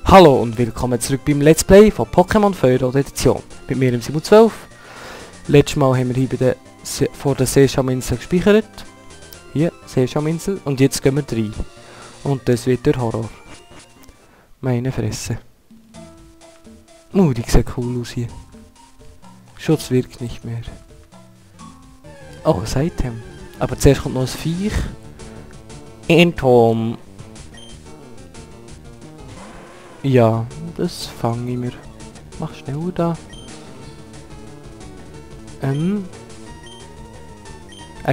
Hallo und willkommen zurück beim Let's Play von Pokémon Feuer oder Edition. Mit mir im Simon 12. Letztes Mal haben wir hier bei der vor der Seeschaminsel gespeichert. Hier, Seeschaminsel. Und jetzt gehen wir rein. Und das wird der Horror. Meine Fresse. Die sieht cool aus hier. Schutz wirkt nicht mehr. Oh, ein Item. Aber zuerst kommt noch ein Viech. Entom. Ja, das fange ich mir. Mach schnell da. Ein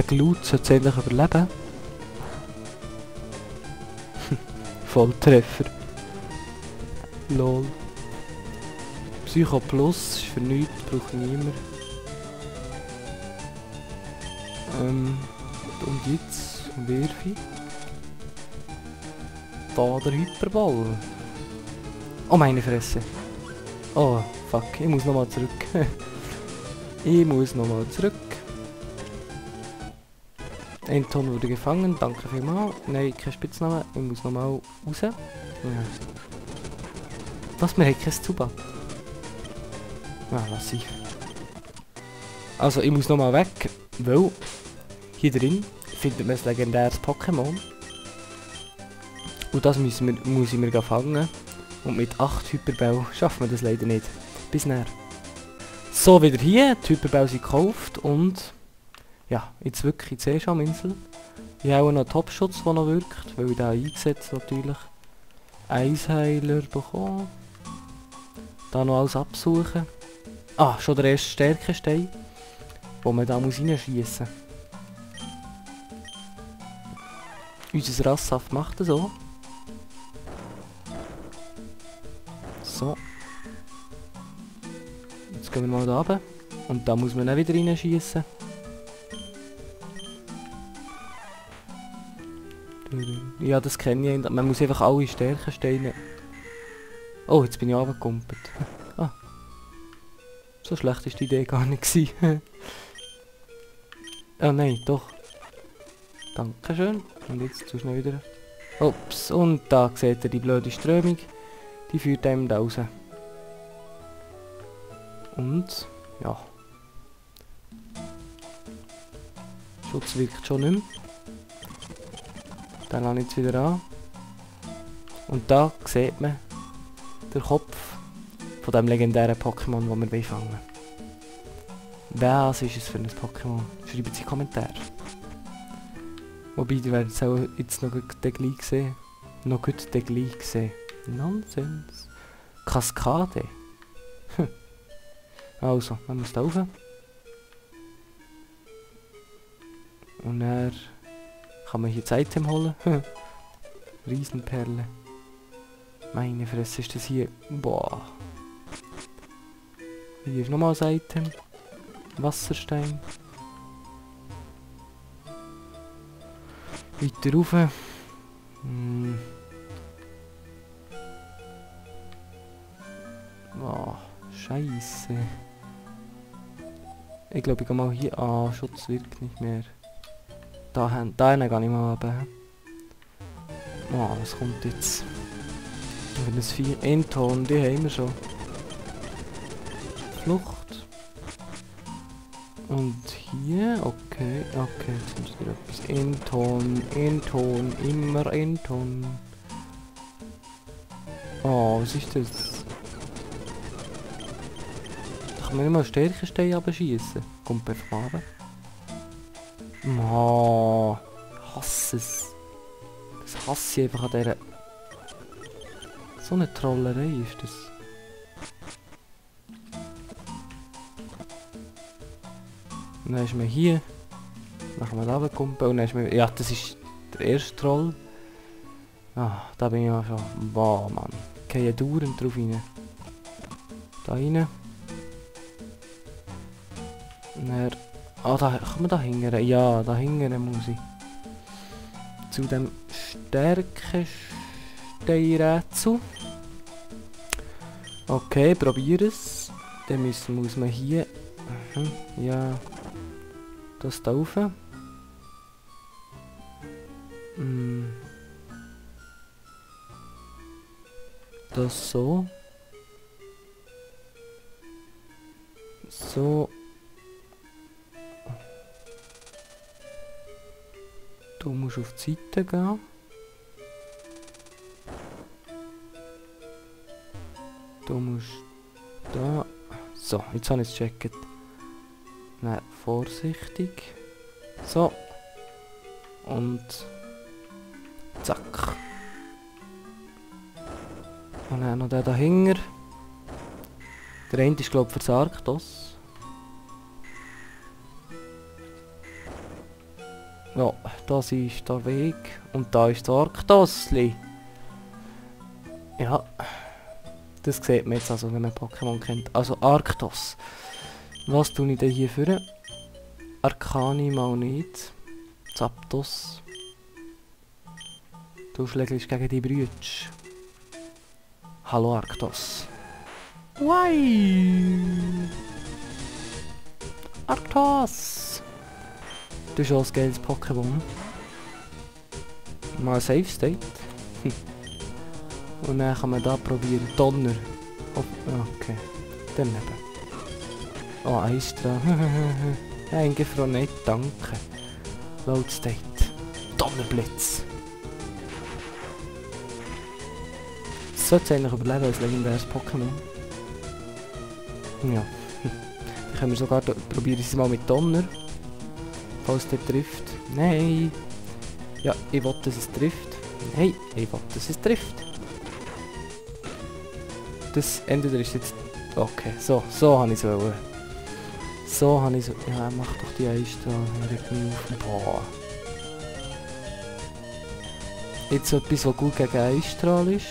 Glut sollte endlich überleben. Volltreffer. Lol. Psycho Plus ist für nichts, braucht niemand. Und jetzt werfe ich. Da der Hyperball. Oh meine Fresse. Oh, fuck. Ich muss nochmal zurück. Ich muss nochmal zurück. Enton wurde gefangen. Danke vielmals. Nein, kein Spitzname. Ich muss nochmal raus. Ja. Was? Wir haben kein Zubat. Lass ich. Also, ich muss nochmal weg. Weil hier drin findet man ein legendäres Pokémon. Und das muss ich mir fangen. Und mit 8 Hyperbell schaffen wir das leider nicht. Bis näher. So, wieder hier. Die Hyperbell sind gekauft und... Ja, jetzt wirklich in die Seeschaminsel. Ich habe auch noch einen Topschutz, der noch wirkt, weil ich den eingesetzt natürlich. Eisheiler bekommen. Da noch alles absuchen. Ah, schon der erste Stärkestein, wo man da reinschiessen muss. Unser Rasssaft macht das so. So. Jetzt gehen wir mal da runter. Und da muss man auch wieder reinschiessen. Ja, das kenne ich. Man muss einfach alle Stärkensteine... Oh, jetzt bin ich runtergekumpelt. Ah. So schlecht ist die Idee gar nicht gewesen. Oh nein, doch. Dankeschön. Und jetzt zu schnell wieder... Ups, und da seht ihr die blöde Strömung. Die führt einem da raus. Und... ja. Schutz wirkt schon nicht mehr. Dann lasse ich jetzt wieder an. Und da sieht man den Kopf von dem legendären Pokémon, das wir fangen wollen. Was ist es für ein Pokémon? Schreibt es in die Kommentare. Wobei, die werden es auch jetzt noch den gleich sehen. Noch gut den gleich sehen. Nonsens. Kaskade. Also, man muss da rauf. Und dann kann man hier das Item holen. Riesenperle. Meine Fresse, ist das hier... Boah. Hier ist nochmal ein Item. Wasserstein. Weiter rauf. Oh, Scheiße. Ich glaube, ich gehe mal hier... Ah, Schutz wirkt nicht mehr. Da gehe ich mal runter. Oh, was kommt jetzt? Wenn es 4 Enton, die haben wir schon. Flucht. Und hier, okay, jetzt muss wieder etwas. Enton, immer Enton. Oh, was ist das? Da kann man nicht mal Stärkenstein abschießen. Kommt einfach mal. Oh, ich hasse es. Das hasse ich einfach an dieser... So eine Trollerei ist das. Und dann ist man hier. Dann kann man da runterkumpen und dann ist man... Ja, das ist der erste Troll. Ah, da bin ich ja schon... Boah, Mann. Ich gehe dauernd drauf rein. Da rein. Und dann... Ah, da kann man da hingern. Ja, da hingern muss ich. Zu dem Stärkesteinrätsel. Okay, probier es. Dann muss man hier... ja... Das da rauf. Das so. So. Du musst auf die Seite gehen. Du musst da. So, jetzt habe ich es gecheckt. Nein, vorsichtig. So. Und zack. Und dann noch der dahinter. Der eine ist glaube ich für das Arktos. Ja, das ist der Weg. Und da ist das Arktosli. Ja. Das sieht man jetzt also, wenn man Pokémon kennt. Also Arktos. Was tue ich denn hier für? Arcani mal nicht. Zapdos. Du schlägst gegen die Brütsch. Hallo Arktos. Why? Arktos! Du bist auch ein geiles Pokémon. Mal Safe State. Und dann kann man da probieren. Donner. Okay. Daneben. Oh, Eisstrahl. Eingefroren, nicht, danke. Load State. Donnerblitz. Sollte es eigentlich überleben als legendäres Pokémon. Ja. Dann können wir sogar probieren es mal mit Donner. Falls der trifft. Nein. Ja, ich will, dass es trifft. Nein, ich will, dass es trifft. Das entweder ist jetzt... Okay, so habe ich es wollen. So habe ich es... Ja, mach doch die Einstrahl. Boah. Jetzt etwas, was gut gegen Einstrahl ist.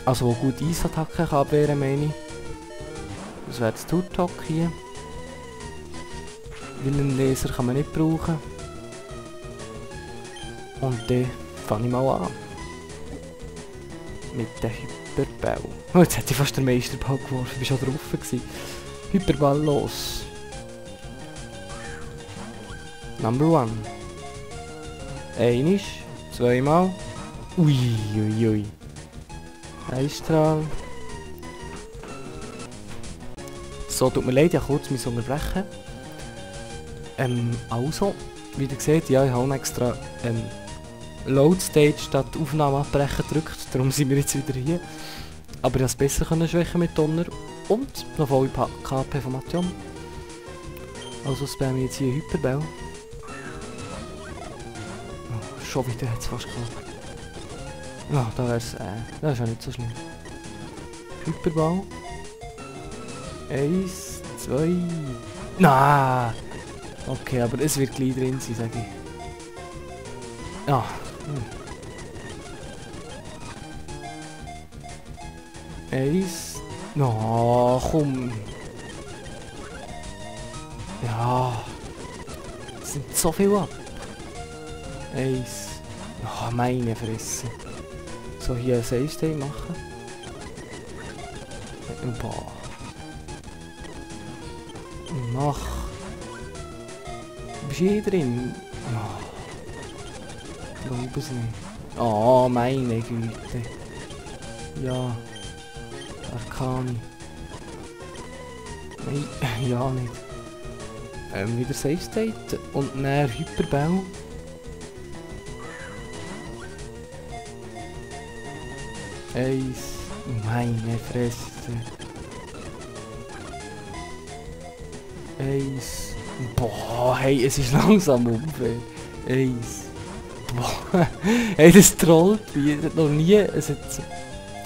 Also, wo gut Eisattacken kann abwehren, meine ich. Das wäre das Turtok hier. Willenlaser kann man nicht brauchen. Und dann fange ich mal an. Mit dem Hyperball. Oh, jetzt hätte ich fast den Meisterball geworfen, ich war schon drauf gewesen. Hyperball los. Number 1. Einisch, zweimal. Ui. Einstrahl. So, tut mir leid, ich kurz unterbrechen. Also, wie ihr seht, ja, ich habe extra Load Stage statt Aufnahme abbrechen gedrückt, darum sind wir jetzt wieder hier. Aber ich konnte es besser schwächen mit Donner und noch volle KP von Mathion. Also spammen wir jetzt hier Hyperbell. Oh, schon wieder hat es fast geklappt. Ja, das ist ja nicht so schlimm. Hyperball. 1, 2. Nein! Okay, aber es wird gleich drin sein, sage ich. Ja. Eins. No, komm. Ja. Es sind so viel ab. Eins. Oh, meine Fresse. So, hier ein Save-State machen. Boah. Mach. Bist du hier drin? Oh. Ich glaube es nicht. Oh, meine Güte. Ja. Arcani. Nein, ja nicht. Wieder Safe State und dann Hyperbell. Eins. Meine Fresse. Eins. Boah, hey, es ist langsam unfair. Eins. Boah, hey, das trollt mich. Es hat noch nie. Es hat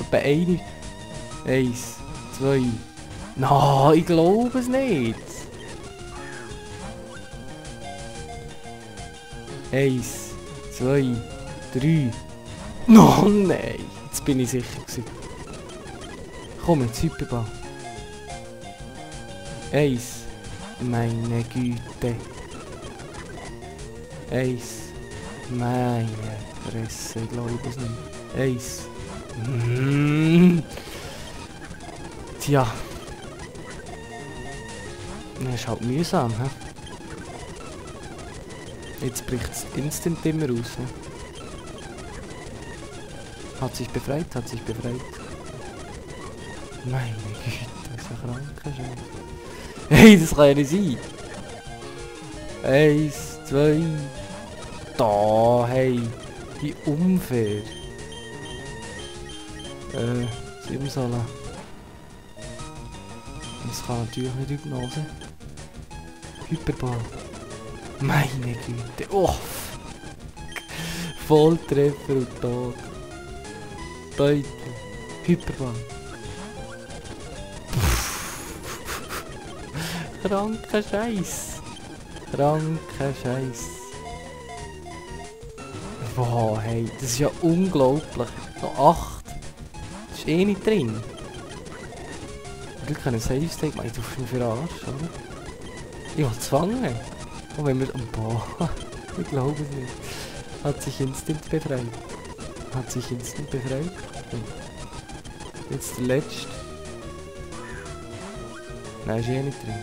bei einem. Eins, zwei. No, ich glaube es nicht. Eins, zwei, drei. No, nein. Jetzt bin ich sicher gewesen. Komm jetzt, Hyperball. Eins. Meine Güte. Eins. Meine Fresse, ich glaube es nicht. Eins. Tja. Das ist halt mühsam, hä? Jetzt bricht es instant immer raus. Hat sich befreit, hat sich befreit. Meine Güte, das ist ja krank. Hey, das kann ja nicht sein. 1, 2. Da, hey. Wie unfair. Simsala. Das kann natürlich nicht Hypnose. Hyperball. Meine Güte. Oh. Volltreffer und Tod. Beute. Hyperball. Kranker Scheiß. Kranker Scheiß. Wow, hey, das ist ja unglaublich. Noch 8. Das ist eh nicht drin. Ich kann einen Safe State machen. Ich tue mich für den Arsch, oder? Ich will zwangen. Und wenn wir... Boah, ich glaube es nicht. Hat sich instant befreit. Hat sich instant befreit. Und jetzt der letzte. Nein, ist eh nicht drin.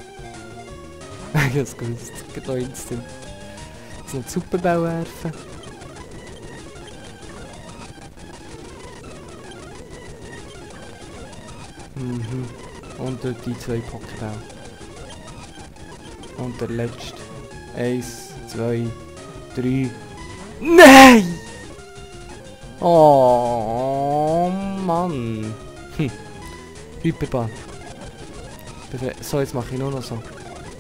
Ich hab's gewusst. Geht noch instant. Jetzt noch die Superbau werfen. Mhm. Und dort die 2 Pokéball. Und der letzte. 1, 2, 3. Nein! Oh Mann. Hyperball. So, jetzt mache ich nur noch so.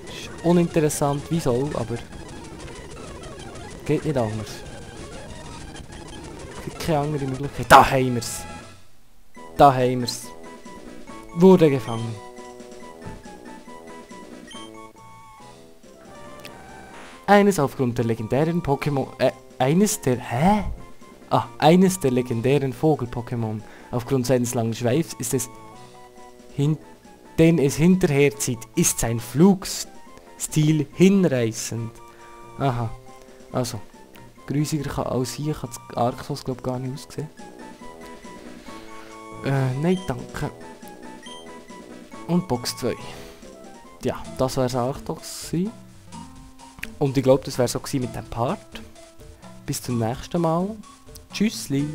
Ist uninteressant, wieso, aber geht nicht anders. Gibt keine andere Möglichkeit. Da haben wir's. Da haben wir's. Wurde gefangen. Eines aufgrund der legendären Pokémon... eines der... Hä? Ah, eines der legendären Vogel-Pokémon. Aufgrund seines langen Schweifs ist es... den es hinterherzieht, ist sein Flugstil hinreißend. Aha. Also. Grüßiger kann als hier kann das Arxos glaube gar nicht aussehen. Nein, danke. Und Box 2. Ja, das wäre es auch doch gewesen. Und ich glaube, das wäre so gewesen mit dem Part. Bis zum nächsten Mal. Tschüssli.